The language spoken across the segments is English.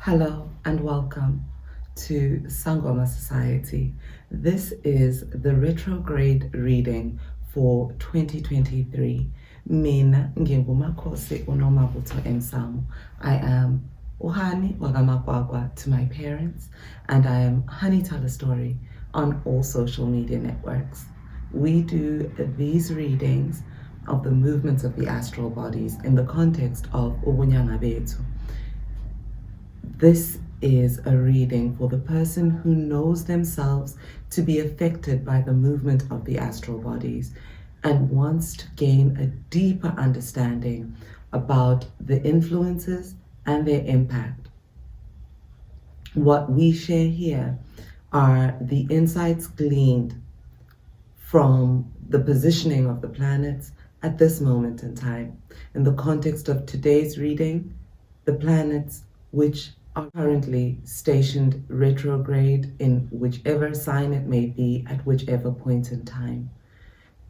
Hello and welcome to Sangoma Society. This is the retrograde reading for 2023. Mina uMakhosi Nomabutho emsamo. I am Uhani Wagamakwagwa to my parents, and I am Honey Tell a Story on all social media networks. We do these readings of the movements of the astral bodies in the context of ubunyanga bethu. This is a reading for the person who knows themselves to be affected by the movement of the astral bodies and wants to gain a deeper understanding about the influences and their impact. What we share here are the insights gleaned from the positioning of the planets at this moment in time. In the context of today's reading, the planets which are currently stationed retrograde in whichever sign it may be at whichever point in time.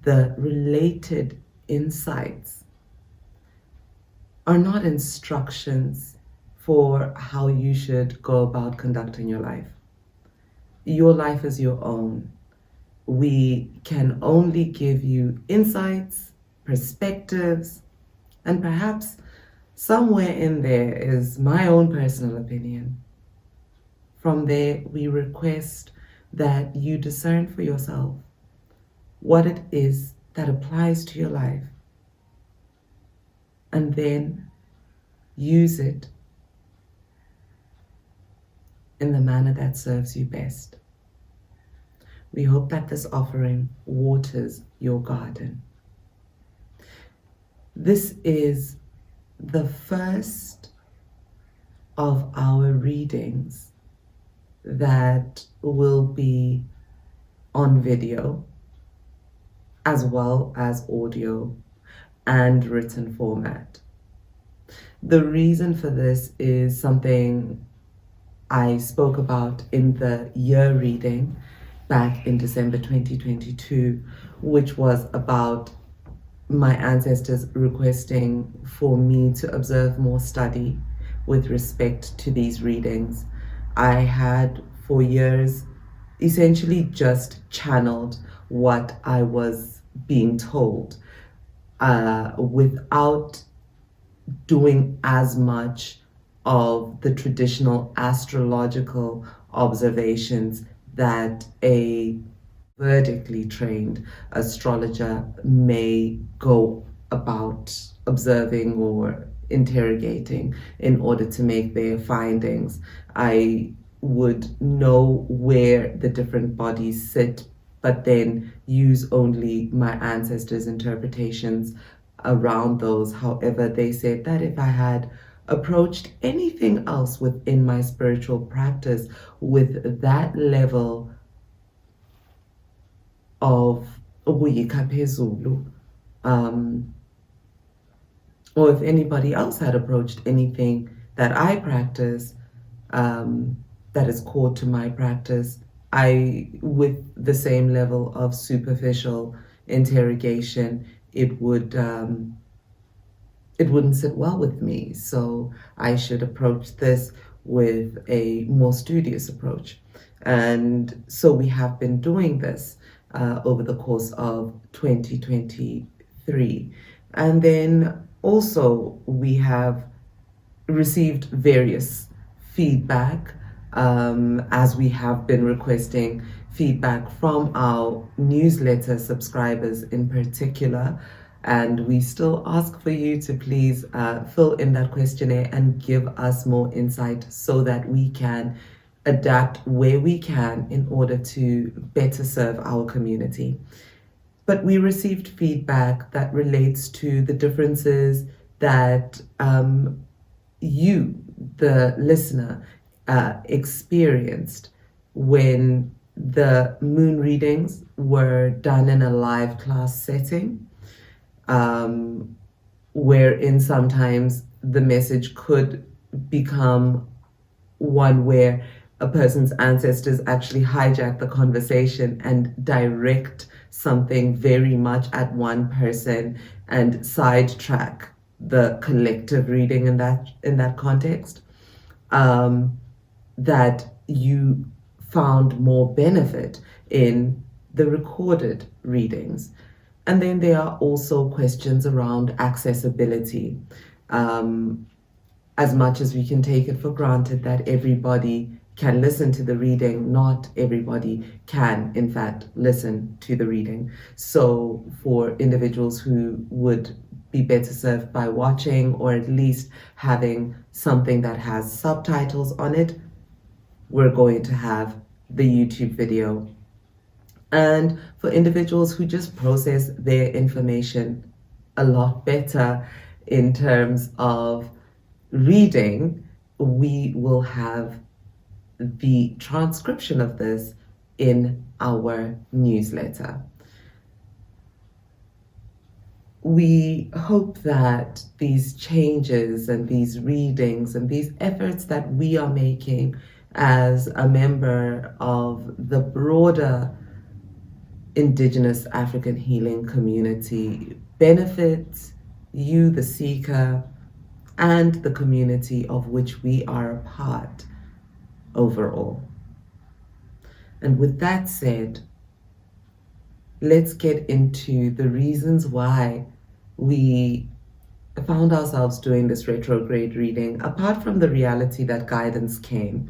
The related insights are not instructions for how you should go about conducting your life. Your life is your own. We can only give you insights, perspectives, and perhaps somewhere in there is my own personal opinion. From there, we request that you discern for yourself what it is that applies to your life, and then use it in the manner that serves you best. We hope that this offering waters your garden. This is the first of our readings that will be on video as well as audio and written format. The reason for this is something I spoke about in the year reading back in December 2022, which was about my ancestors requesting for me to observe more study with respect to these readings. I had for years essentially just channeled what I was being told without doing as much of the traditional astrological observations that a vertically trained astrologer may go about observing or interrogating in order to make their findings. I would know where the different bodies sit, but then use only my ancestors' interpretations around those. However, they said that if I had approached anything else within my spiritual practice with that level of ubuyika phezulu, or if anybody else had approached anything that I practice that is core to my practice, with the same level of superficial interrogation, it wouldn't sit well with me. So I should approach this with a more studious approach. And so we have been doing this over the course of 2023. And then also we have received various feedback as we have been requesting feedback from our newsletter subscribers in particular. And we still ask for you to please fill in that questionnaire and give us more insight so that we can adapt where we can in order to better serve our community. But we received feedback that relates to the differences that you, the listener, experienced when the moon readings were done in a live class setting, wherein sometimes the message could become one where a person's ancestors actually hijack the conversation and direct something very much at one person and sidetrack the collective reading in that context. that you found more benefit in the recorded readings. And then there are also questions around accessibility. As much as we can take it for granted that everybody can listen to the reading, not everybody can, in fact, listen to the reading. So for individuals who would be better served by watching or at least having something that has subtitles on it, we're going to have the YouTube video. And for individuals who just process their information a lot better in terms of reading, we will have the transcription of this in our newsletter. We hope that these changes and these readings and these efforts that we are making as a member of the broader Indigenous African healing community benefits you, the seeker, and the community of which we are a part overall. And with that said, let's get into the reasons why we found ourselves doing this retrograde reading. Apart from the reality that guidance came,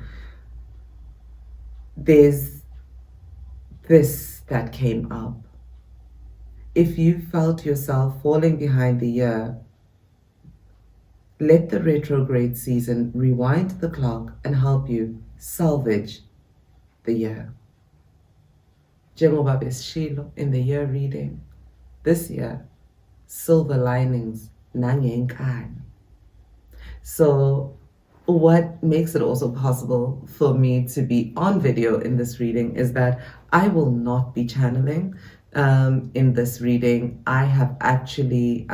there's this that came up. If you felt yourself falling behind the year, let the retrograde season rewind the clock and help you salvage the year. Njengoba besishilo in the year reading, this year, silver linings nangenkani. So what makes it also possible for me to be on video in this reading is that I will not be channeling in this reading. I have actually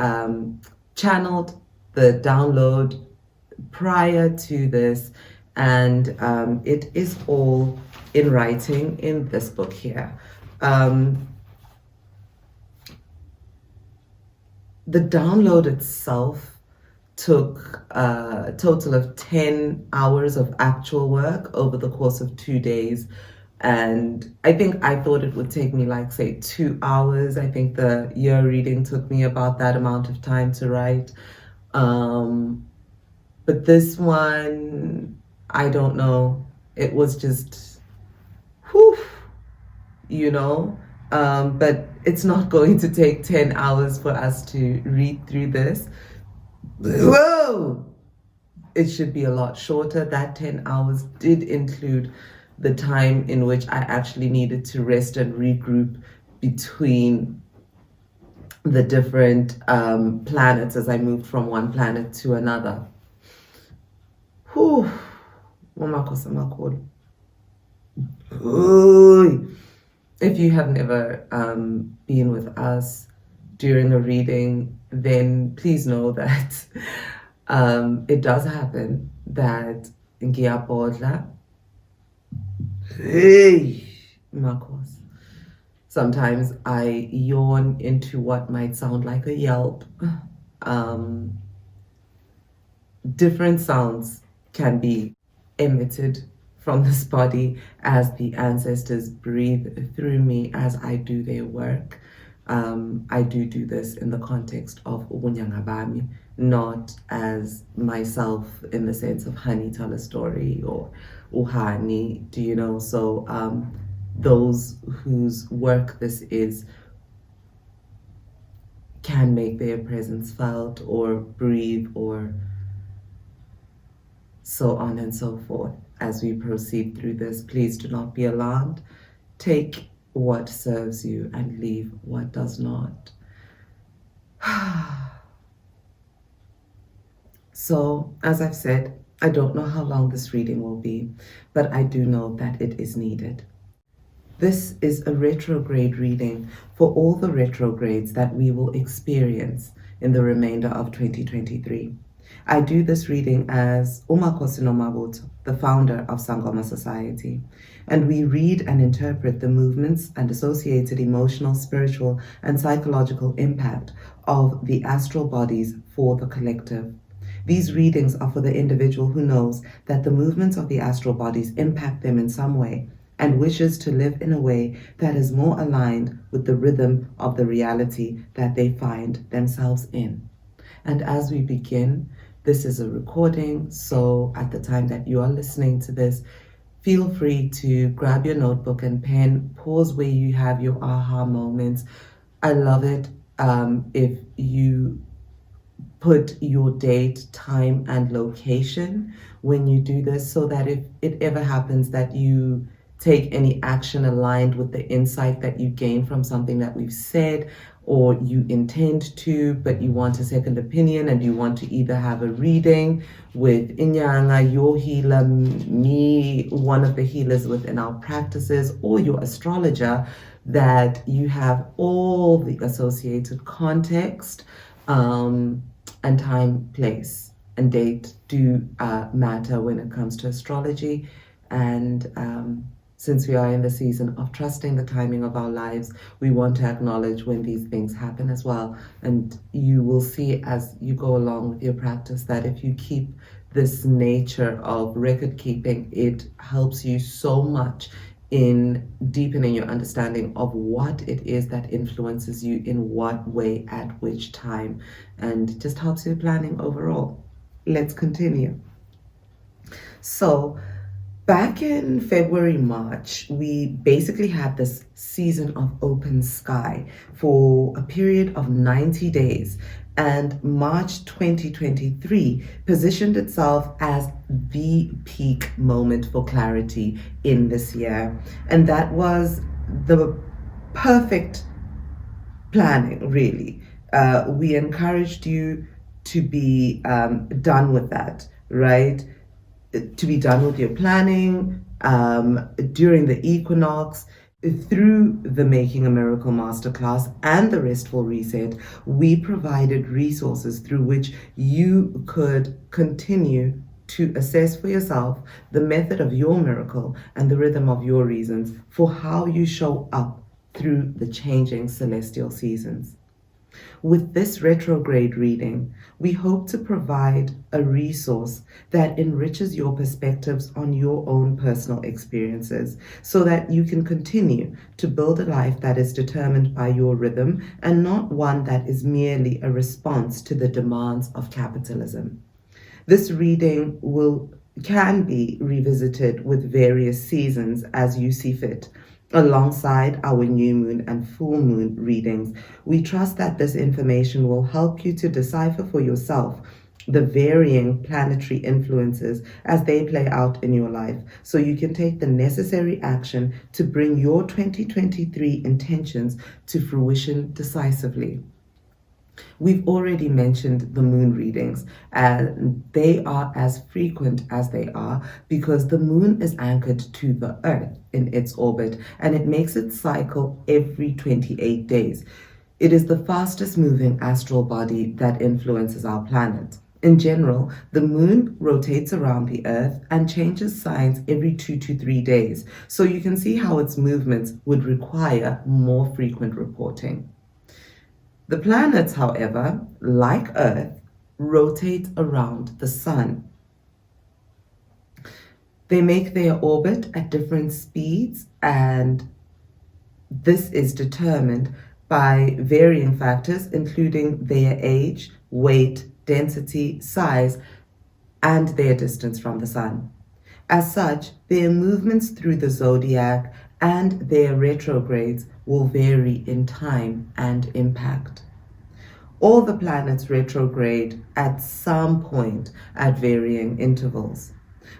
channeled the download prior to this, and it is all in writing in this book here. The download itself took a total of 10 hours of actual work over the course of 2 days. And I think I thought it would take me like, say, 2 hours. I think the year reading took me about that amount of time to write. But this one, I don't know. It was just, whew, you know. But it's not going to take 10 hours for us to read through this. Whoa! It should be a lot shorter. That 10 hours did include the time in which I actually needed to rest and regroup between the different planets as I moved from one planet to another. Whew. uMakhosi Nomabutho. If you have never been with us during a reading, then please know that it does happen that ngiyabhodla. Hey, Makhosi. Sometimes I yawn into what might sound like a yelp. Different sounds can be emitted from this body as the ancestors breathe through me as I do their work. I do this in the context of ubunyangabami, not as myself in the sense of honey tell a story or uhani, do you know? So those whose work this is can make their presence felt or breathe or so on and so forth. As we proceed through this, please do not be alarmed. Take what serves you and leave what does not. So, as I've said, I don't know how long this reading will be, but I do know that it is needed. This is a retrograde reading for all the retrogrades that we will experience in the remainder of 2023. I do this reading as uMakhosi Nomabutho, the founder of Sangoma Society, and we read and interpret the movements and associated emotional, spiritual, and psychological impact of the astral bodies for the collective. These readings are for the individual who knows that the movements of the astral bodies impact them in some way and wishes to live in a way that is more aligned with the rhythm of the reality that they find themselves in. And as we begin, this is a recording, so at the time that you are listening to this, feel free to grab your notebook and pen, pause where you have your aha moments. I love it if you put your date, time, and location when you do this, so that if it ever happens that you take any action aligned with the insight that you gain from something that we've said, or you intend to, but you want a second opinion and you want to either have a reading with Inyanga, your healer, me, one of the healers within our practices, or your astrologer, that you have all the associated context, and time, place, and date do matter when it comes to astrology. And since we are in the season of trusting the timing of our lives, we want to acknowledge when these things happen as well. And you will see as you go along with your practice that if you keep this nature of record keeping, it helps you so much in deepening your understanding of what it is that influences you in what way at which time, and just helps you planning overall. Let's continue. So back in February, March, we basically had this season of open sky for a period of 90 days. And March 2023 positioned itself as the peak moment for clarity in this year. And that was the perfect planning, really. We encouraged you to be done with that, right? To be done with your planning during the equinox. Through the Making a Miracle Masterclass and the Restful Reset, we provided resources through which you could continue to assess for yourself the method of your miracle and the rhythm of your reasons for how you show up through the changing celestial seasons. With this retrograde reading, we hope to provide a resource that enriches your perspectives on your own personal experiences so that you can continue to build a life that is determined by your rhythm and not one that is merely a response to the demands of capitalism. This reading can be revisited with various seasons as you see fit. Alongside our new moon and full moon readings, we trust that this information will help you to decipher for yourself the varying planetary influences as they play out in your life, so you can take the necessary action to bring your 2023 intentions to fruition decisively. We've already mentioned the moon readings, and they are as frequent as they are because the moon is anchored to the earth in its orbit, and it makes its cycle every 28 days. It is the fastest moving astral body that influences our planet. In general, the moon rotates around the earth and changes signs every 2 to 3 days, so you can see how its movements would require more frequent reporting. The planets, however, like Earth, rotate around the sun. They make their orbit at different speeds, and this is determined by varying factors, including their age, weight, density, size, and their distance from the sun. As such, their movements through the zodiac and their retrogrades will vary in time and impact. All the planets retrograde at some point at varying intervals.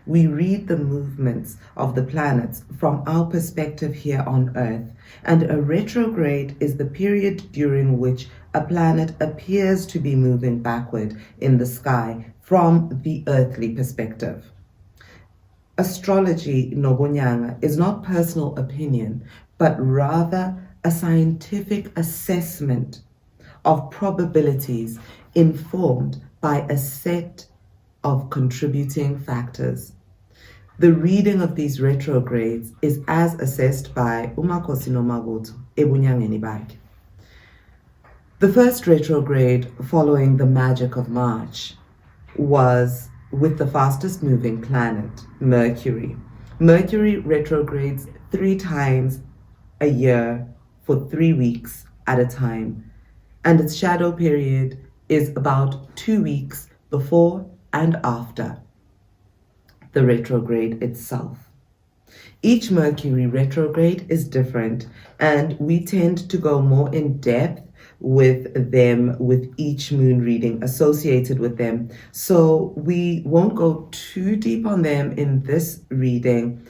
We read the movements of the planets from our perspective here on Earth, and a retrograde is the period during which a planet appears to be moving backward in the sky from the earthly perspective. Astrology, Nobonyanga, is not personal opinion, but rather a scientific assessment of probabilities informed by a set of contributing factors. The reading of these retrogrades is as assessed by uMakhosi Nomabutho ebunyangeni bakhe. The first retrograde following the magic of March was with the fastest moving planet, Mercury. Mercury retrogrades 3 times a year for 3 weeks at a time, and its shadow period is about 2 weeks before and after the retrograde itself. Each Mercury retrograde is different, and we tend to go more in depth with them with each moon reading associated with them. So we won't go too deep on them in this reading.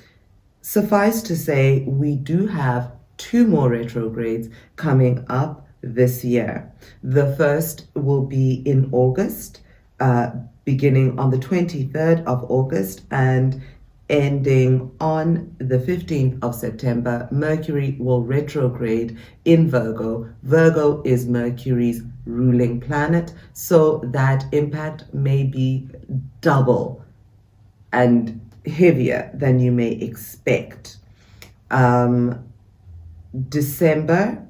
Suffice to say, we do have 2 more retrogrades coming up this year. The first will be in August, beginning on the 23rd of August and ending on the 15th of September. Mercury will retrograde in Virgo. Virgo is Mercury's ruling planet, so that impact may be double and heavier than you may expect. December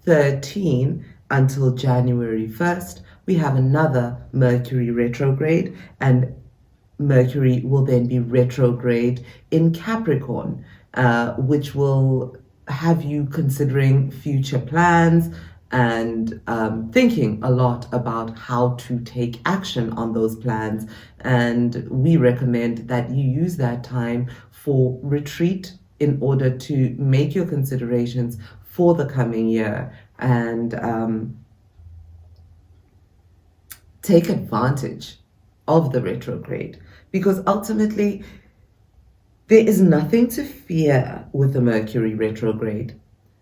13 until January 1st, we have another Mercury retrograde, and Mercury will then be retrograde in Capricorn, which will have you considering future plans and thinking a lot about how to take action on those plans. And we recommend that you use that time for retreat in order to make your considerations for the coming year and take advantage of the retrograde, because ultimately there is nothing to fear with the Mercury retrograde.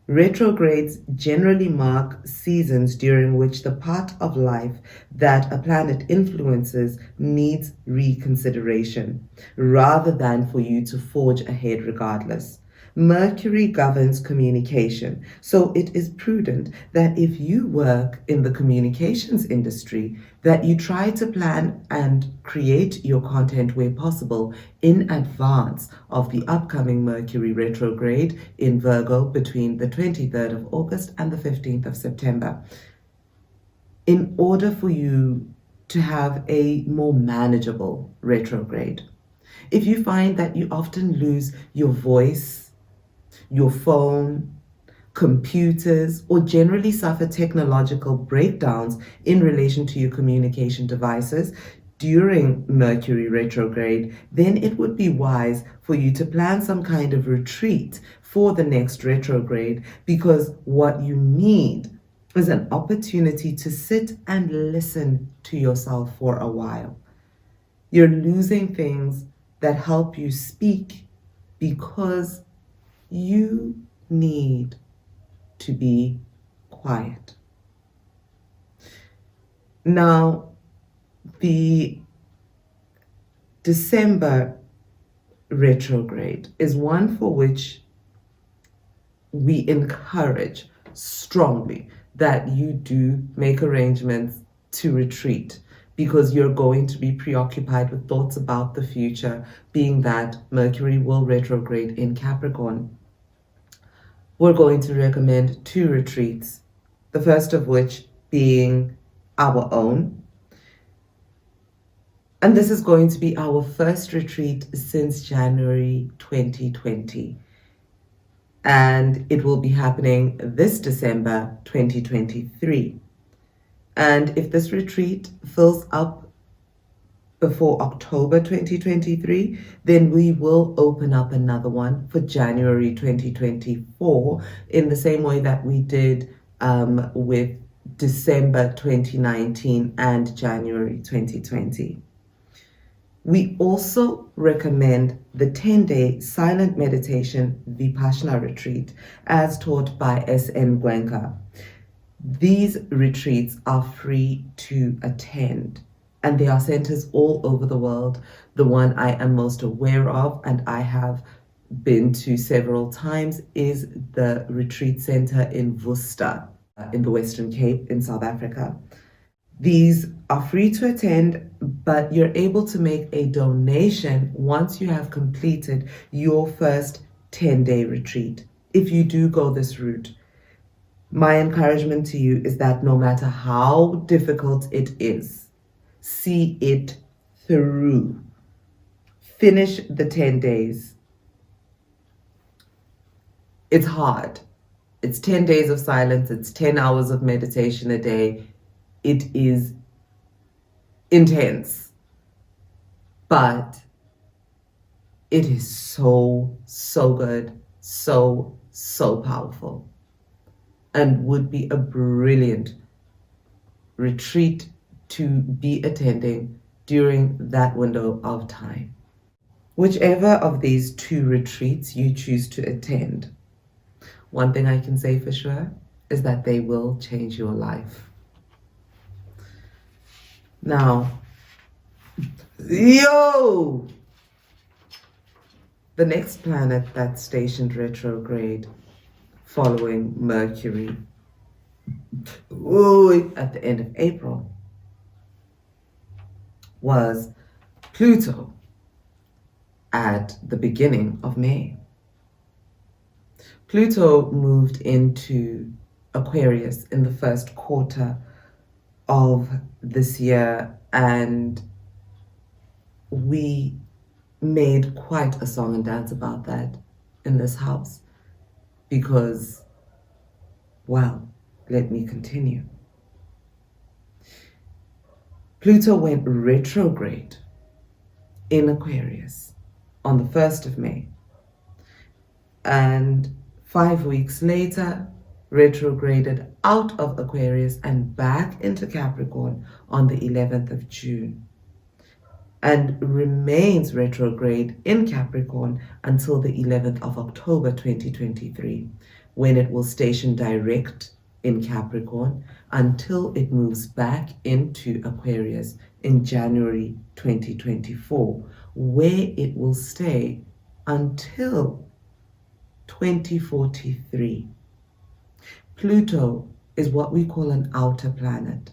Retrogrades generally mark seasons during which the part of life that a planet influences needs reconsideration, rather than for you to forge ahead regardless. Mercury governs communication, so it is prudent that if you work in the communications industry, that you try to plan and create your content where possible in advance of the upcoming Mercury retrograde in Virgo between the 23rd of August and the 15th of September, in order for you to have a more manageable retrograde. If you find that you often lose your voice, your phone, computers, or generally suffer technological breakdowns in relation to your communication devices during Mercury retrograde, then it would be wise for you to plan some kind of retreat for the next retrograde, because what you need is an opportunity to sit and listen to yourself for a while. You're losing things that help you speak because you need to be quiet. Now, the December retrograde is one for which we encourage strongly that you do make arrangements to retreat, because you're going to be preoccupied with thoughts about the future, being that Mercury will retrograde in Capricorn. We're going to recommend 2 retreats, the first of which being our own. And this is going to be our first retreat since January 2020. And it will be happening this December 2023. And if this retreat fills up before October 2023, then we will open up another one for January 2024 in the same way that we did with December 2019 and January 2020. We also recommend the 10-day silent meditation Vipassana retreat as taught by S.N. Gwenka. These retreats are free to attend, and there are centers all over the world. The one I am most aware of, and I have been to several times, is the retreat center in Worcester in the Western Cape in South Africa. These are free to attend, but you're able to make a donation once you have completed your first 10-day retreat, if you do go this route. My encouragement to you is that no matter how difficult it is, see it through. Finish the 10 days. It's hard. It's 10 days of silence. It's 10 hours of meditation a day. It is intense. But it is so, so good. So, so powerful. And would be a brilliant retreat to be attending during that window of time. Whichever of these 2 retreats you choose to attend, one thing I can say for sure is that they will change your life. Now, the next planet that's stationed retrograde following Mercury at the end of April was Pluto at the beginning of May. Pluto moved into Aquarius in the first quarter of this year, and we made quite a song and dance about that in this house because, well, let me continue. Pluto went retrograde in Aquarius on the 1st of May, and 5 weeks later retrograded out of Aquarius and back into Capricorn on the 11th of June, and remains retrograde in Capricorn until the 11th of October 2023, when it will station direct in Capricorn until it moves back into Aquarius in January 2024, where it will stay until 2043. Pluto is what we call an outer planet.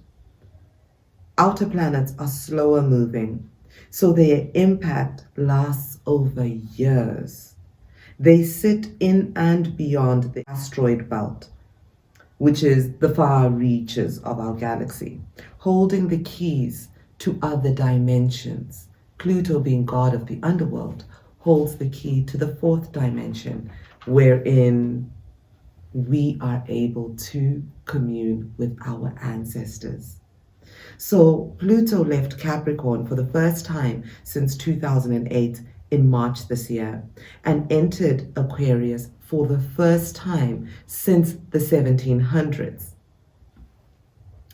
Outer planets are slower moving, so their impact lasts over years. They sit in and beyond the asteroid belt, which is the far reaches of our galaxy, holding the keys to other dimensions. Pluto, being god of the underworld, holds the key to the 4th dimension, wherein we are able to commune with our ancestors. So Pluto left Capricorn for the first time since 2008 in March this year, and entered Aquarius for the first time since the 1700s.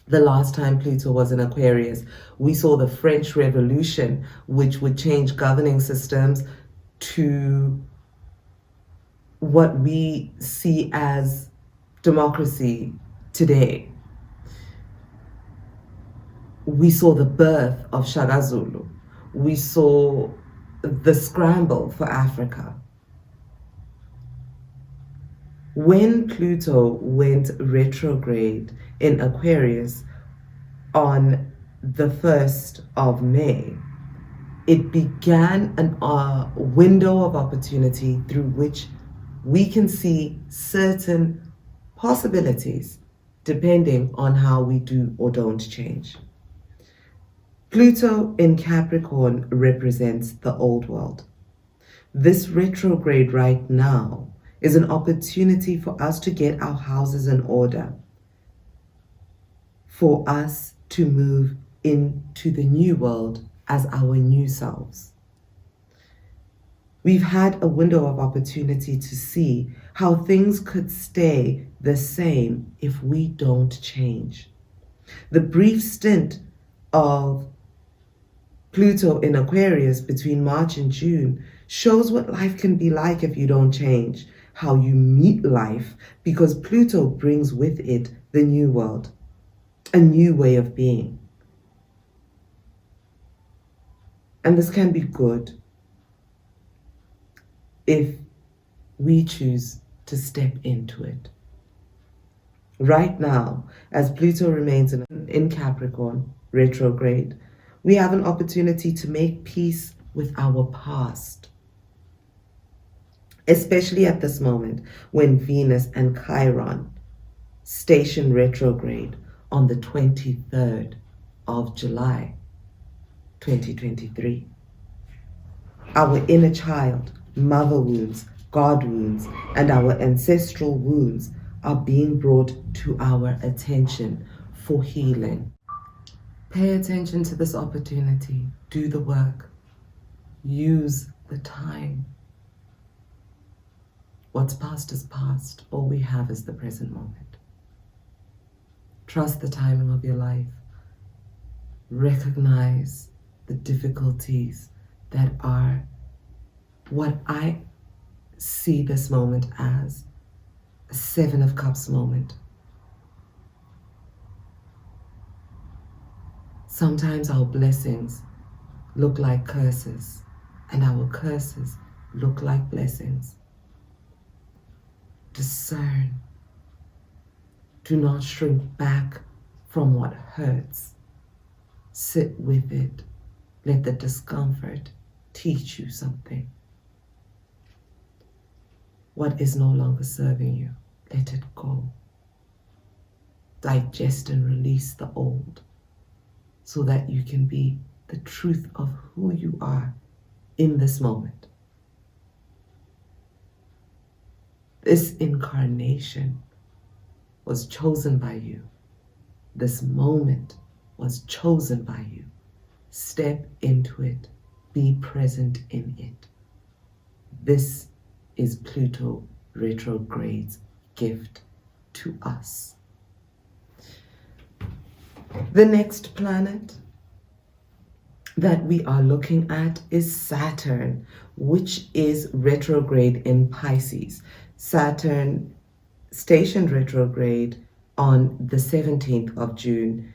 The last time Pluto was in Aquarius, we saw the French Revolution, which would change governing systems to what we see as democracy today. We saw the birth of Shaka Zulu. We saw the scramble for Africa. When Pluto went retrograde in Aquarius on the 1st of May, it began a window of opportunity through which we can see certain possibilities depending on how we do or don't change. Pluto in Capricorn represents the old world. This retrograde right now is an opportunity for us to get our houses in order, for us to move into the new world as our new selves. We've had a window of opportunity to see how things could stay the same if we don't change. The brief stint of Pluto in Aquarius between March and June shows what life can be like if you don't change, how you meet life, because Pluto brings with it the new world, a new way of being. And this can be good if we choose to step into it. Right now, as Pluto remains in Capricorn, retrograde, we have an opportunity to make peace with our past, especially at this moment when Venus and Chiron station retrograde on the 23rd of July 2023. Our inner child, mother wounds, God wounds, and our ancestral wounds are being brought to our attention for healing. Pay attention to this opportunity. Do the work. Use the time. What's past is past. All we have is the present moment. Trust the timing of your life. Recognize the difficulties that are what I see this moment as a Seven of Cups moment. Sometimes our blessings look like curses, and our curses look like blessings. Discern. Do not shrink back from what hurts. Sit with it. Let the discomfort teach you something. What is no longer serving you, let it go. Digest and release the old so that you can be the truth of who you are in this moment. This incarnation was chosen by you. This moment was chosen by you. Step into it. Be present in it. This is Pluto retrograde's gift to us. The next planet that we are looking at is Saturn, which is retrograde in Pisces. Saturn stationed retrograde on the 17th of June.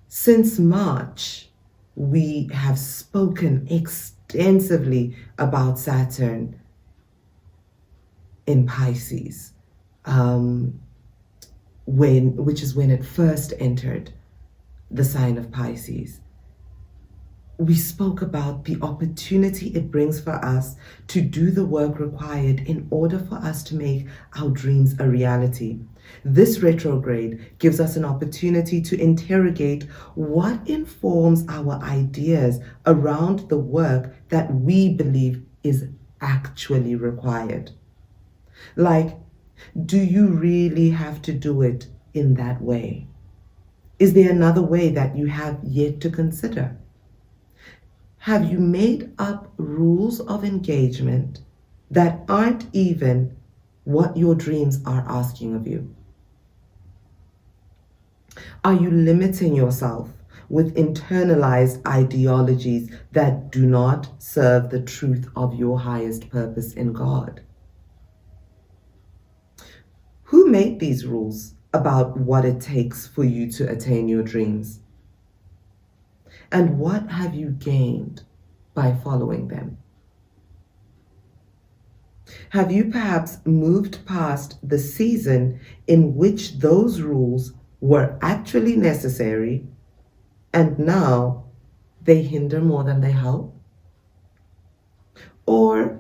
Since March, we have spoken extensively about Saturn in Pisces, which is when it first entered the sign of Pisces. We spoke about the opportunity it brings for us to do the work required in order for us to make our dreams a reality. This retrograde gives us an opportunity to interrogate what informs our ideas around the work that we believe is actually required. Like, do you really have to do it in that way? Is there another way that you have yet to consider? Have you made up rules of engagement that aren't even what your dreams are asking of you? Are you limiting yourself with internalized ideologies that do not serve the truth of your highest purpose in God? Who made these rules about what it takes for you to attain your dreams? And what have you gained by following them? Have you perhaps moved past the season in which those rules were actually necessary and now they hinder more than they help? Or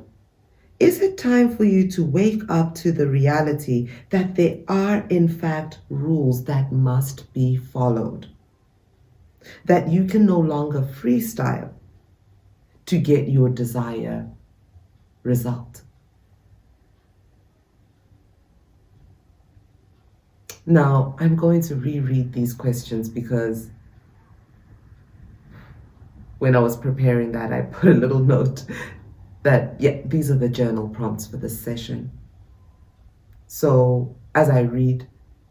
is it time for you to wake up to the reality that there are in fact rules that must be followed? That you can no longer freestyle to get your desired result. Now, I'm going to reread these questions because when I was preparing that, I put a little note that, yeah, these are the journal prompts for this session. So as I read,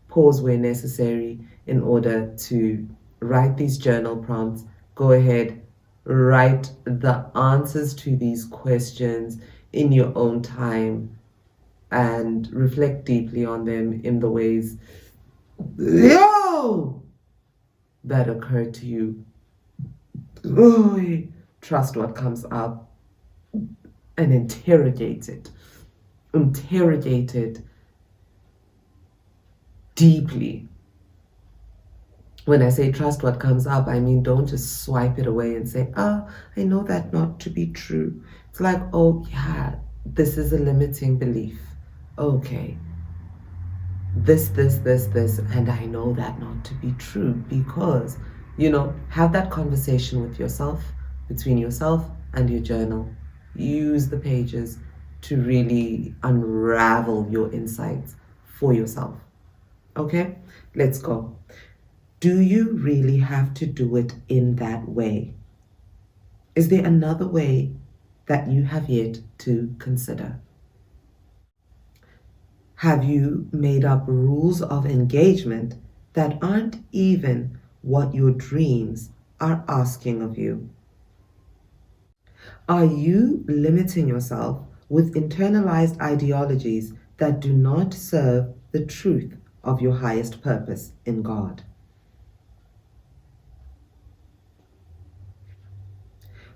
pause where necessary in order to write these journal prompts. Go ahead, write the answers to these questions in your own time and reflect deeply on them in the ways that occur to you. Trust what comes up and interrogate it. Interrogate it deeply. When I say trust what comes up, I mean don't just swipe it away and say, I know that not to be true. It's like, oh yeah, this is a limiting belief. Okay. This, and I know that not to be true because, have that conversation with yourself between yourself and your journal. Use the pages to really unravel your insights for yourself. Okay, let's go. Do you really have to do it in that way? Is there another way that you have yet to consider? Have you made up rules of engagement that aren't even what your dreams are asking of you? Are you limiting yourself with internalized ideologies that do not serve the truth of your highest purpose in God?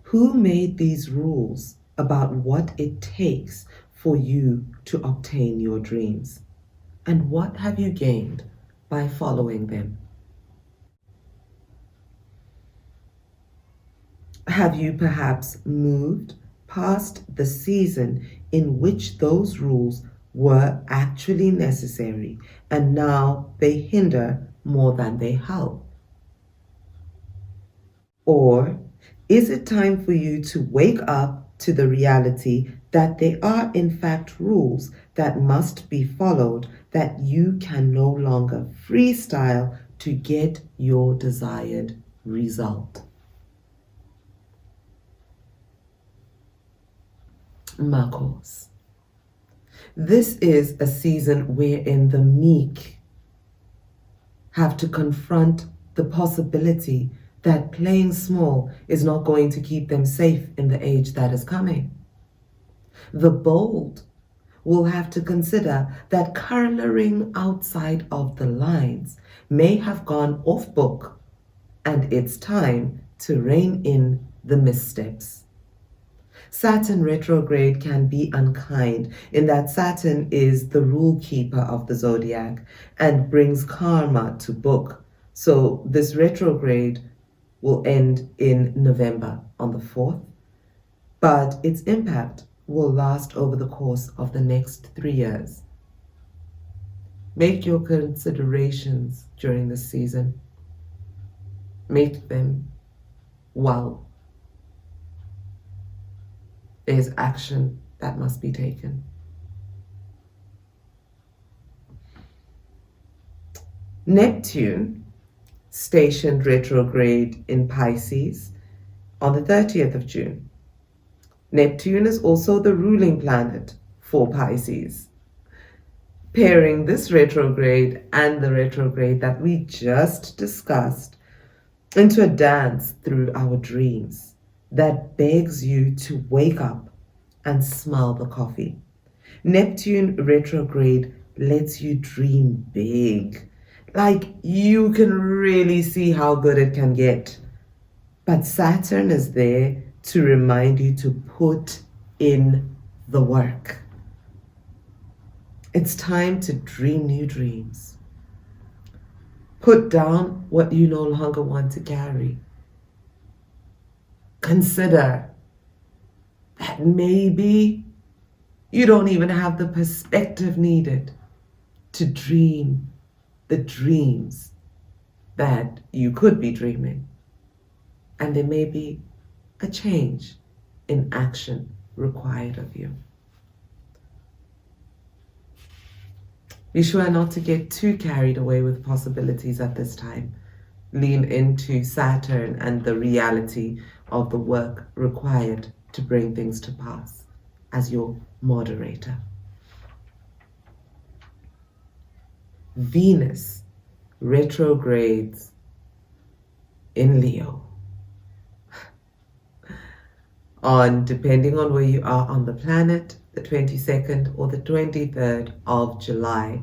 Who made these rules about what it takes for you to obtain your dreams? And what have you gained by following them? Have you perhaps moved past the season in which those rules were actually necessary and now they hinder more than they help? Or is it time for you to wake up to the reality that there are in fact rules that must be followed, that you can no longer freestyle to get your desired result? Makhosi. This is a season wherein the meek have to confront the possibility that playing small is not going to keep them safe in the age that is coming. The bold will have to consider that coloring outside of the lines may have gone off book, and it's time to rein in the missteps. Saturn retrograde can be unkind in that Saturn is the rule keeper of the zodiac and brings karma to book. So this retrograde will end in November on the 4th, but its impact will last over the course of the next 3 years. Make your considerations during this season. Make them well. There's action that must be taken. Neptune stationed retrograde in Pisces on the 30th of June. Neptune is also the ruling planet for Pisces. Pairing this retrograde and the retrograde that we just discussed into a dance through our dreams that begs you to wake up and smell the coffee. Neptune retrograde lets you dream big. Like you can really see how good it can get. But Saturn is there to remind you to put in the work. It's time to dream new dreams. Put down what you no longer want to carry. Consider that maybe you don't even have the perspective needed to dream the dreams that you could be dreaming. And there may be a change in action required of you. Be sure not to get too carried away with possibilities at this time. Lean into Saturn and the reality of the work required to bring things to pass as your moderator. Venus retrogrades in Leo depending on where you are on the planet, the 22nd or the 23rd of July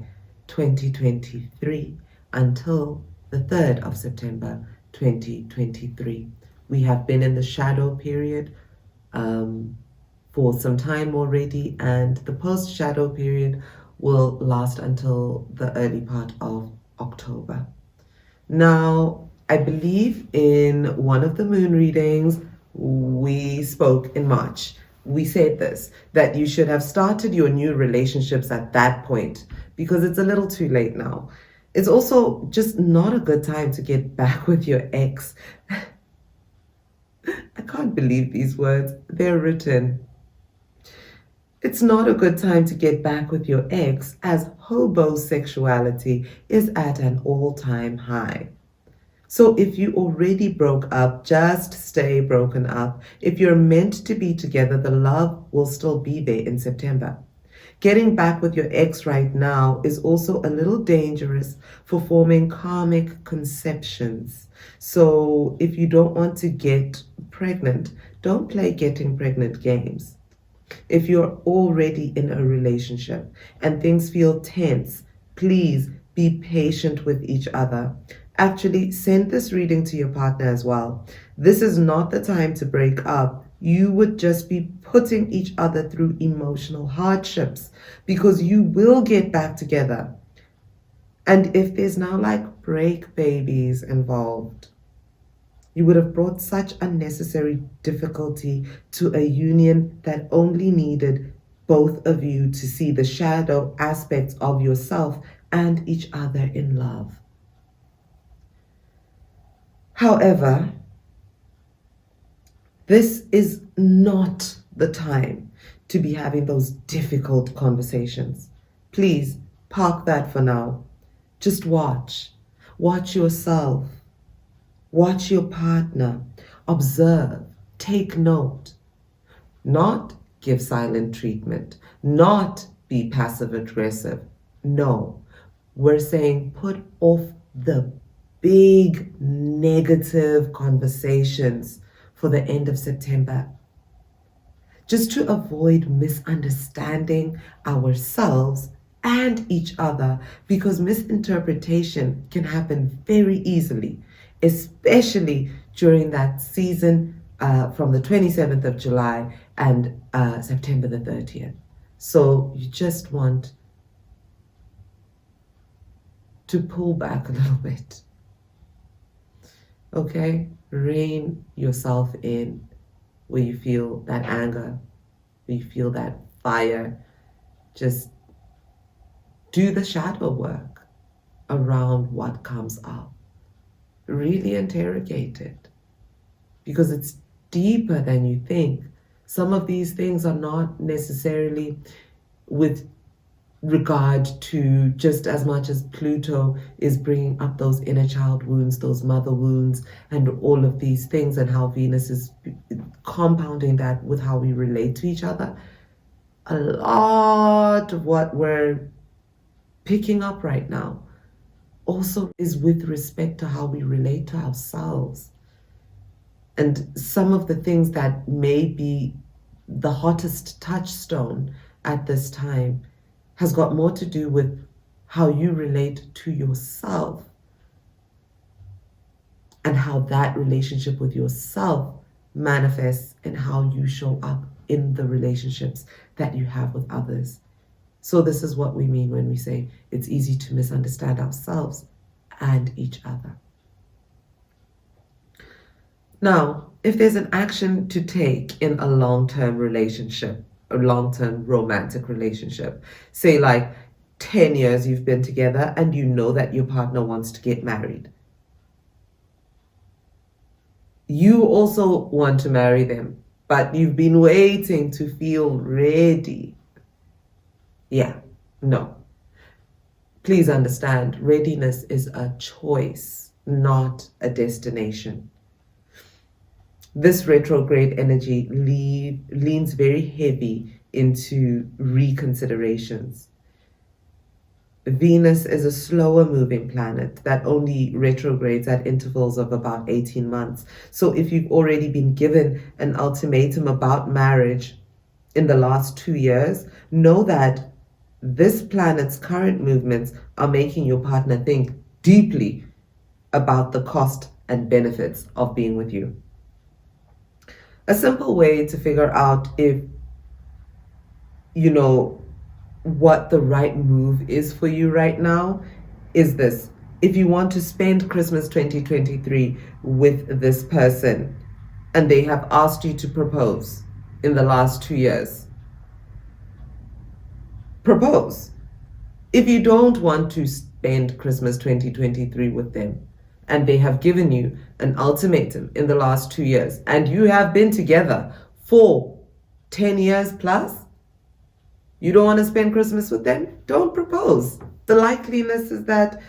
2023 until the 3rd of September 2023. We have been in the shadow period for some time already, and the post-shadow period will last until the early part of October. Now, I believe in one of the moon readings, we spoke in March. We said this, that you should have started your new relationships at that point because it's a little too late now. It's also just not a good time to get back with your ex. I can't believe these words. They're written. It's not a good time to get back with your ex, as hobosexuality is at an all-time high. So if you already broke up, just stay broken up. If you're meant to be together, the love will still be there in September. Getting back with your ex right now is also a little dangerous for forming karmic conceptions. So if you don't want to get pregnant, don't play getting pregnant games. If you're already in a relationship and things feel tense, please be patient with each other. Actually, send this reading to your partner as well. This is not the time to break up. You would just be putting each other through emotional hardships because you will get back together. And if there's now like break babies involved, you would have brought such unnecessary difficulty to a union that only needed both of you to see the shadow aspects of yourself and each other in love. However, this is not the time to be having those difficult conversations. Please park that for now. Just watch. Watch yourself. Watch your partner. Observe. Take note. Not give silent treatment. Not be passive aggressive. No. We're saying put off the big negative conversations for the end of September, just to avoid misunderstanding ourselves and each other, because misinterpretation can happen very easily, especially during that season from the 27th of July and September the 30th. So you just want to pull back a little bit. Okay, rein yourself in where you feel that anger, where you feel that fire. Just do the shadow work around what comes up. Really interrogate it because it's deeper than you think. Some of these things are not necessarily with regard to just as much as Pluto is bringing up those inner child wounds, those mother wounds, and all of these things, and how Venus is compounding that with how we relate to each other. A lot of what we're picking up right now also is with respect to how we relate to ourselves. And some of the things that may be the hottest touchstone at this time has got more to do with how you relate to yourself and how that relationship with yourself manifests in how you show up in the relationships that you have with others. So this is what we mean when we say it's easy to misunderstand ourselves and each other. Now, if there's an action to take in a long-term relationship, a long-term romantic relationship, say like 10 years you've been together and you know that your partner wants to get married. You also want to marry them, but you've been waiting to feel ready. Yeah, no. Please understand, readiness is a choice, not a destination. This retrograde energy leans very heavy into reconsiderations. Venus is a slower moving planet that only retrogrades at intervals of about 18 months. So if you've already been given an ultimatum about marriage in the last 2 years, know that this planet's current movements are making your partner think deeply about the cost and benefits of being with you. A simple way to figure out if, what the right move is for you right now is this. If you want to spend Christmas 2023 with this person and they have asked you to propose in the last 2 years, propose. If you don't want to spend Christmas 2023 with them, and they have given you an ultimatum in the last 2 years, and you have been together for 10 years plus, you don't want to spend Christmas with them, don't propose. The likeliness is that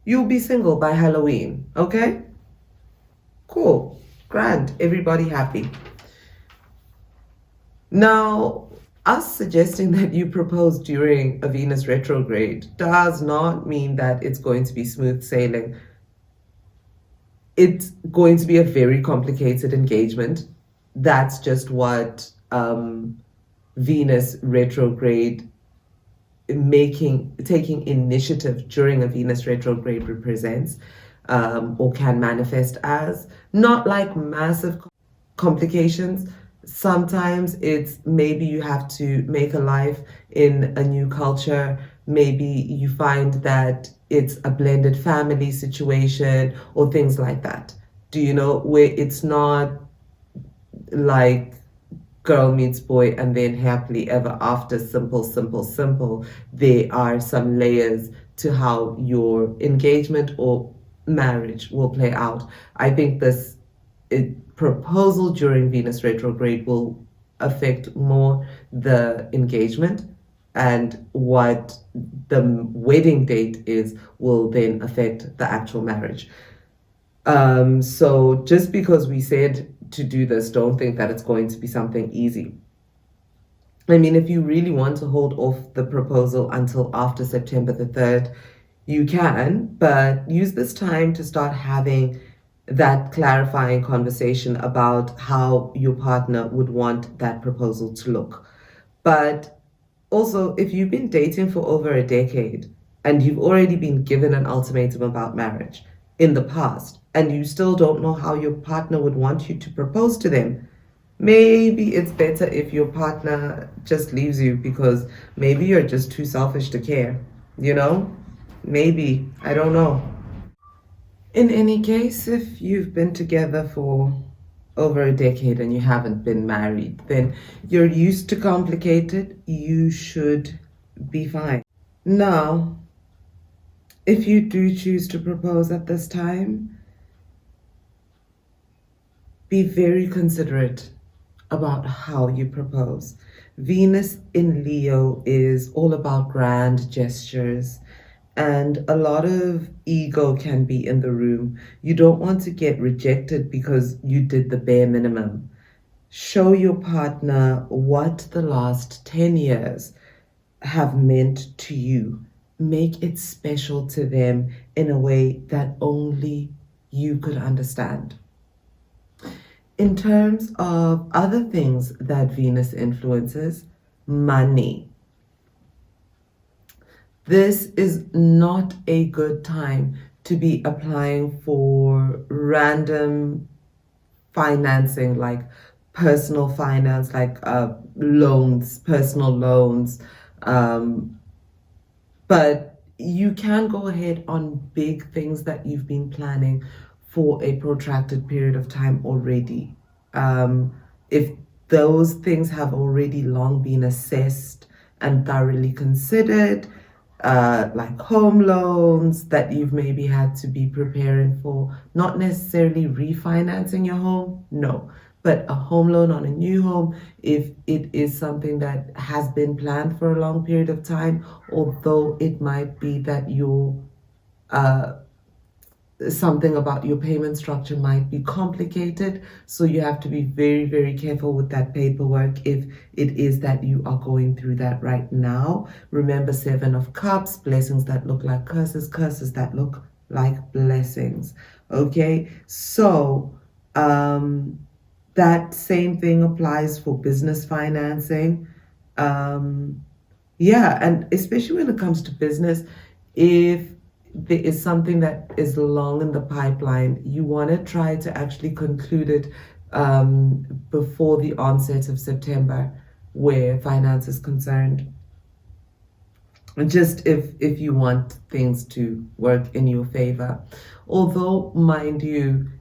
you'll be single by Halloween, okay? Cool, grand, everybody happy. Now, us suggesting that you propose during a Venus retrograde does not mean that it's going to be smooth sailing. It's going to be a very complicated engagement. That's just what Venus retrograde taking initiative during a Venus retrograde represents, or can manifest as. Not like massive complications. Sometimes it's maybe you have to make a life in a new culture. Maybe you find that it's a blended family situation or things like that. Do you know, where it's not like girl meets boy and then happily ever after, simple, simple, simple. There are some layers to how your engagement or marriage will play out. I think this proposal during Venus retrograde will affect more the engagement, and what the wedding date is will then affect the actual marriage. So just because we said to do this, don't think that it's going to be something easy. I mean, if you really want to hold off the proposal until after September the 3rd, you can, but use this time to start having that clarifying conversation about how your partner would want that proposal to look. But also, if you've been dating for over a decade and you've already been given an ultimatum about marriage in the past, and you still don't know how your partner would want you to propose to them, maybe it's better if your partner just leaves you because maybe you're just too selfish to care. You know? Maybe. I don't know. In any case, if you've been together for over a decade and you haven't been married, then you're used to complicated. You should be fine. Now, if you do choose to propose at this time, be very considerate about how you propose. Venus in Leo is all about grand gestures, and a lot of ego can be in the room. You don't want to get rejected because you did the bare minimum. Show your partner what the last 10 years have meant to you. Make it special to them in a way that only you could understand. In terms of other things that Venus influences, money. This is not a good time to be applying for random financing, like personal finance, like loans, personal loans. But you can go ahead on big things that you've been planning for a protracted period of time already. If those things have already long been assessed and thoroughly considered, like home loans that you've maybe had to be preparing for, not necessarily refinancing your home, no, but a home loan on a new home, if it is something that has been planned for a long period of time, although it might be that your something about your payment structure might be complicated, so you have to be very, very careful with that paperwork if it is that you are going through that right now. Remember, 7 of Cups, blessings that look like curses, curses that look like blessings. Okay, so that same thing applies for business financing. Yeah, and especially when it comes to business, if there is something that is long in the pipeline, you want to try to actually conclude it before the onset of September, where finance is concerned. Just if you want things to work in your favor. Although, mind you,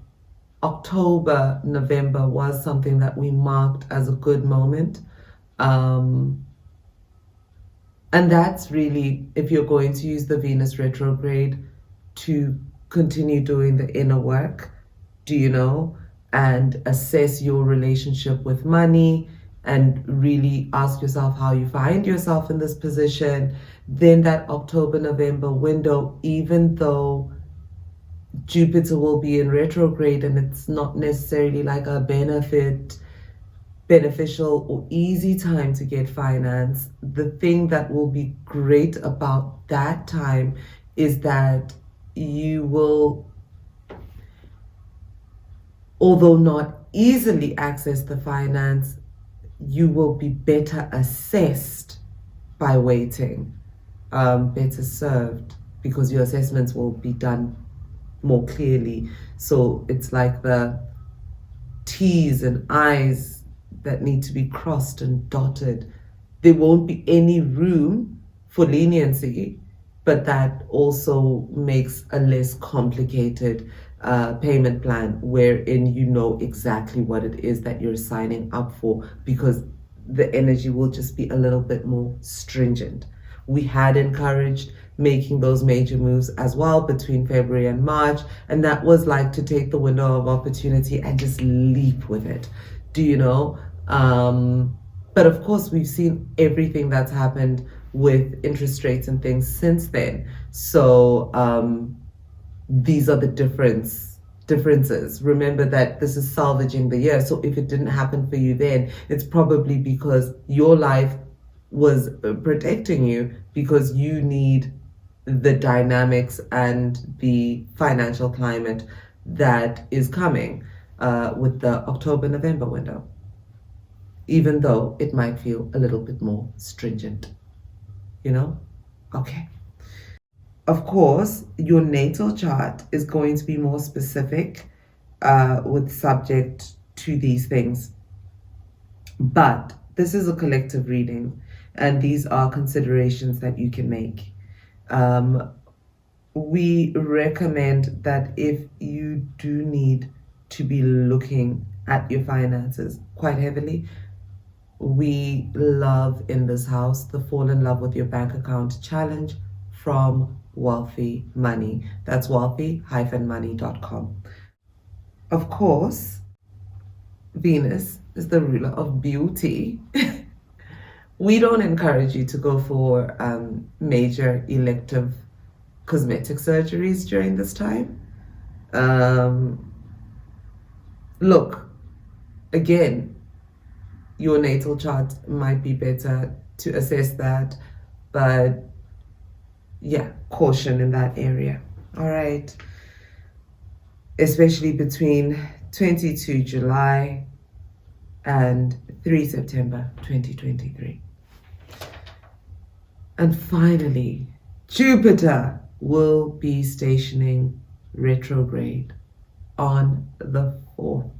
October, November was something that we marked as a good moment. And that's really, if you're going to use the Venus retrograde to continue doing the inner work, and assess your relationship with money and really ask yourself how you find yourself in this position, then that October-November window, even though Jupiter will be in retrograde and it's not necessarily like a beneficial or easy time to get finance, the thing that will be great about that time is that you will, although not easily access the finance, you will be better assessed by waiting, better served, because your assessments will be done more clearly. So it's like the T's and I's that need to be crossed and dotted. There won't be any room for leniency, but that also makes a less complicated payment plan wherein you know exactly what it is that you're signing up for, because the energy will just be a little bit more stringent. We had encouraged making those major moves as well between February and March, and that was like to take the window of opportunity and just leap with it. But of course, we've seen everything that's happened with interest rates and things since then. So these are the differences. Remember that this is salvaging the year. So if it didn't happen for you then, it's probably because your life was protecting you, because you need the dynamics and the financial climate that is coming with the October-November window, even though it might feel a little bit more stringent, Okay. Of course, your natal chart is going to be more specific with subject to these things. But this is a collective reading, and these are considerations that you can make. We recommend that if you do need to be looking at your finances quite heavily, we love in this house the Fall in Love with Your Bank Account challenge from Wealthy Money. That's wealthy-money.com. Of course, Venus is the ruler of beauty. We don't encourage you to go for major elective cosmetic surgeries during this time. Look, again, your natal chart might be better to assess that, but yeah, caution in that area. All right. Especially between 22 July and 3 September 2023. And finally, Jupiter will be stationing retrograde on the 4th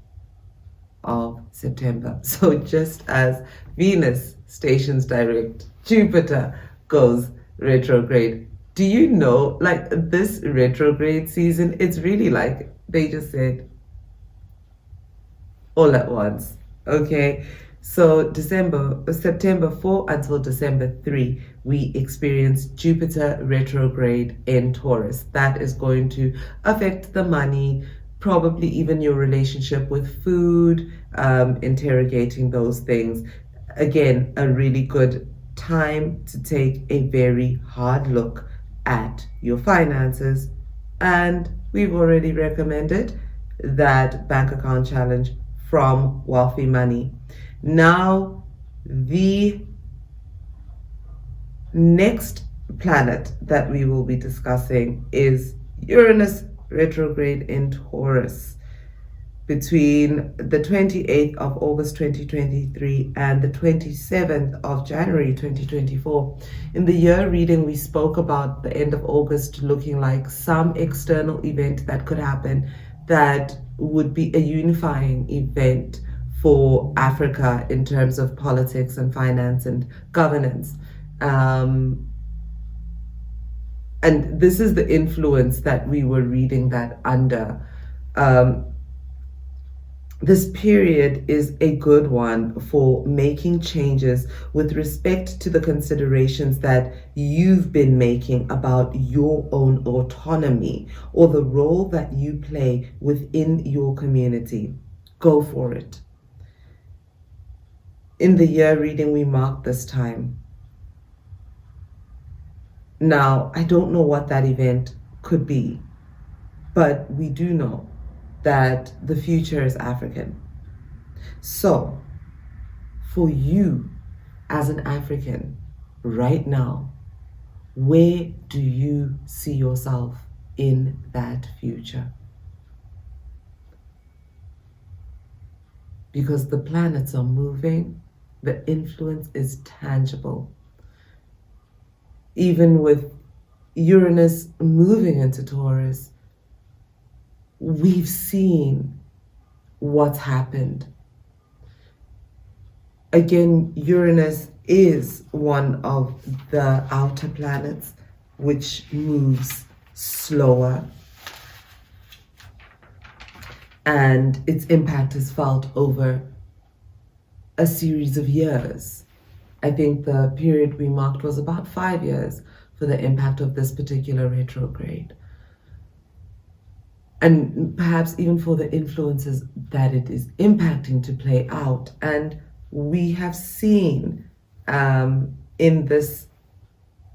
of September. So just as Venus stations direct, Jupiter goes retrograde. Do you know, like, this retrograde season, it's really like they just said all at once. Okay, so September 4 until December 3, we experience Jupiter retrograde in Taurus. That is going to affect the money, probably even your relationship with food, interrogating those things. Again, a really good time to take a very hard look at your finances. And we've already recommended that bank account challenge from Wealthy Money. Now, the next planet that we will be discussing is Uranus retrograde in Taurus between the 28th of August 2023 and the 27th of January 2024. In the year reading, we spoke about the end of August looking like some external event that could happen that would be a unifying event for Africa in terms of politics and finance and governance. And this is the influence that we were reading that under. This period is a good one for making changes with respect to the considerations that you've been making about your own autonomy or the role that you play within your community. Go for it. In the year reading, we mark this time. Now, I don't know what that event could be, but we do know that the future is African. So, for you as an African right now, where do you see yourself in that future? Because the planets are moving, the influence is tangible. Even with Uranus moving into Taurus, we've seen what's happened. Again, Uranus is one of the outer planets which moves slower, and its impact is felt over a series of years. I think the period we marked was about 5 years for the impact of this particular retrograde. And perhaps even for the influences that it is impacting to play out. And we have seen in this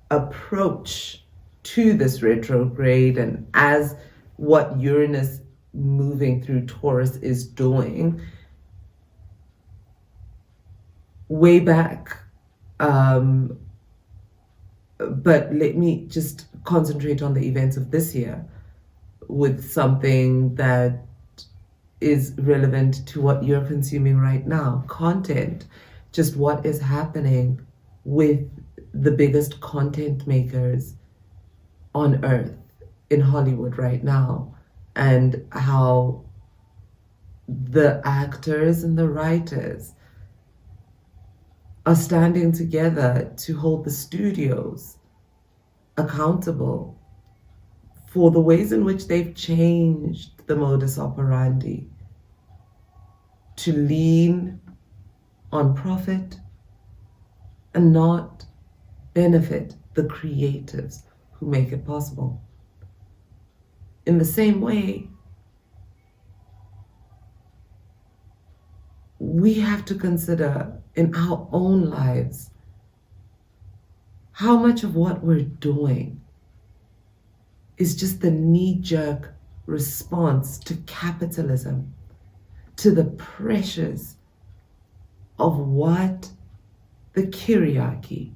approach to this retrograde, and as what Uranus moving through Taurus is doing, way back. But let me just concentrate on the events of this year with something that is relevant to what you're consuming right now. Content, just what is happening with the biggest content makers on earth in Hollywood right now, and how the actors and the writers are standing together to hold the studios accountable for the ways in which they've changed the modus operandi to lean on profit and not benefit the creatives who make it possible. In the same way, we have to consider in our own lives how much of what we're doing is just the knee-jerk response to capitalism, to the pressures of what the hierarchy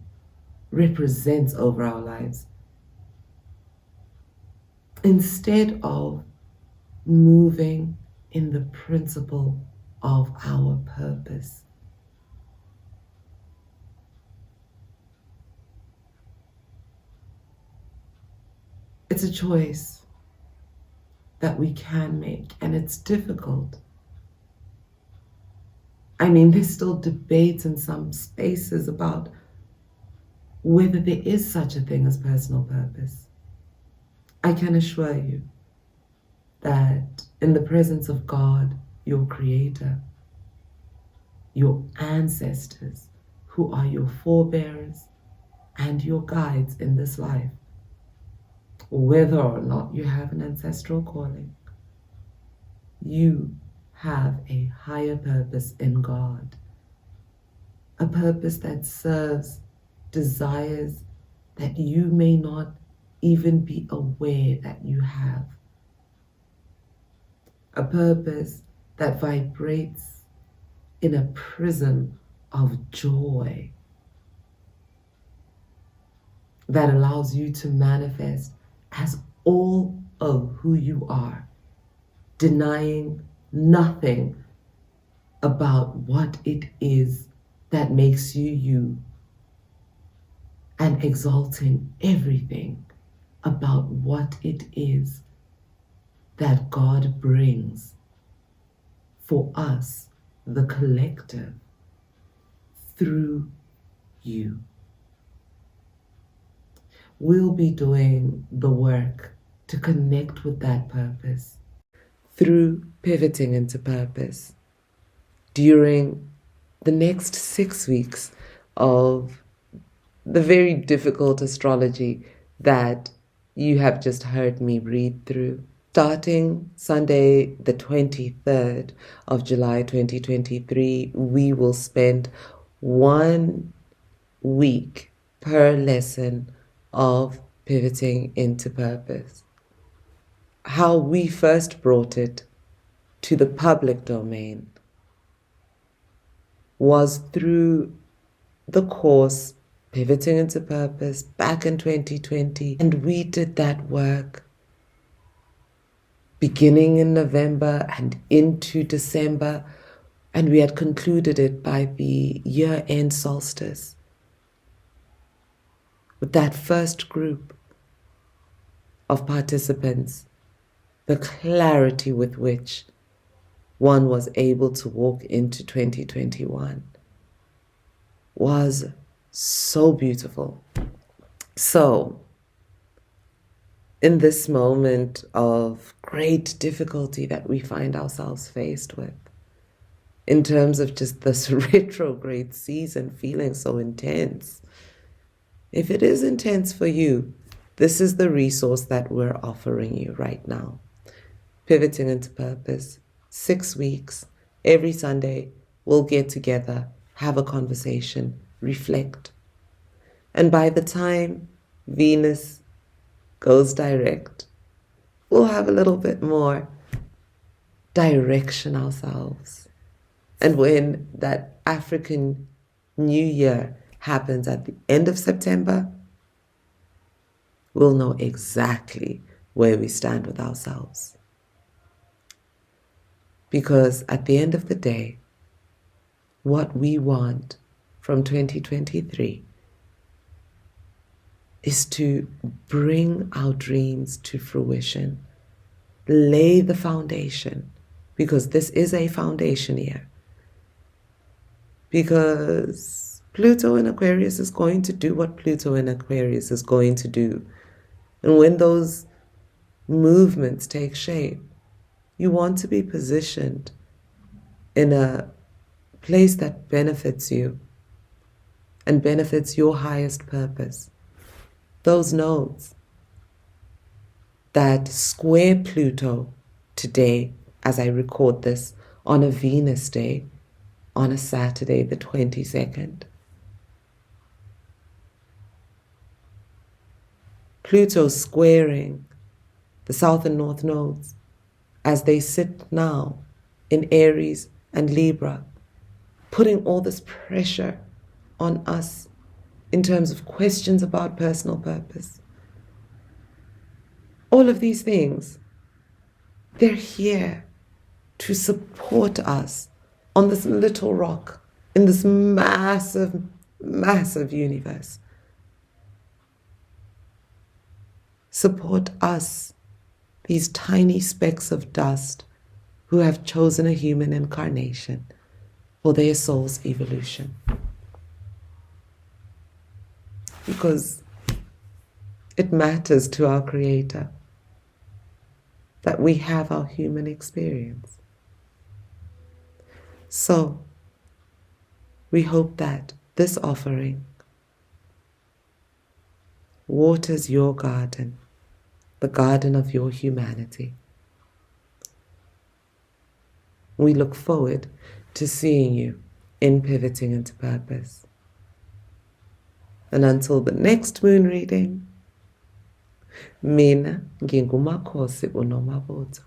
represents over our lives, instead of moving in the principle of our purpose. It's a choice that we can make, and it's difficult. I mean, there's still debates in some spaces about whether there is such a thing as personal purpose. I can assure you that in the presence of God, your creator, your ancestors, who are your forebearers and your guides in this life, whether or not you have an ancestral calling, you have a higher purpose in God, a purpose that serves desires that you may not even be aware that you have, a purpose that vibrates in a prism of joy that allows you to manifest as all of who you are, denying nothing about what it is that makes you you, and exalting everything about what it is that God brings for us, the collective, through you. We'll be doing the work to connect with that purpose through pivoting into purpose, during the next 6 weeks of the very difficult astrology that you have just heard me read through. Starting Sunday, the 23rd of July 2023, we will spend 1 week per lesson of pivoting into purpose. How we first brought it to the public domain was through the course Pivoting into Purpose back in 2020, and we did that work beginning in November and into December, and we had concluded it by the year-end solstice with that first group of participants. The clarity with which one was able to walk into 2021 was so beautiful. So, in this moment of great difficulty that we find ourselves faced with, in terms of just this retrograde season feeling so intense, if it is intense for you, this is the resource that we're offering you right now. Pivoting into Purpose, 6 weeks, every Sunday, we'll get together, have a conversation, reflect. And by the time Venus goes direct, we'll have a little bit more direction ourselves. And when that African New Year happens at the end of September, we'll know exactly where we stand with ourselves. Because at the end of the day, what we want from 2023 is to bring our dreams to fruition, lay the foundation, because this is a foundation year. Because Pluto in Aquarius is going to do what Pluto in Aquarius is going to do. And when those movements take shape, you want to be positioned in a place that benefits you and benefits your highest purpose. Those nodes that square Pluto today, as I record this, on a Venus day, on a Saturday, the 22nd. Pluto squaring the South and North nodes as they sit now in Aries and Libra, putting all this pressure on us in terms of questions about personal purpose. All of these things, they're here to support us on this little rock in this massive, massive universe. Support us, these tiny specks of dust who have chosen a human incarnation for their soul's evolution. Because it matters to our Creator that we have our human experience. So, we hope that this offering waters your garden, the garden of your humanity. We look forward to seeing you in Pivoting into Purpose. And until the next moon reading, mina uMakhosi Nomabutho.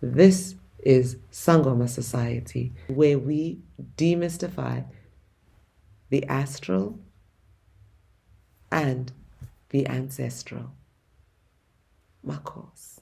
This is Sangoma Society, where we demystify the astral and the ancestral. Makhosi.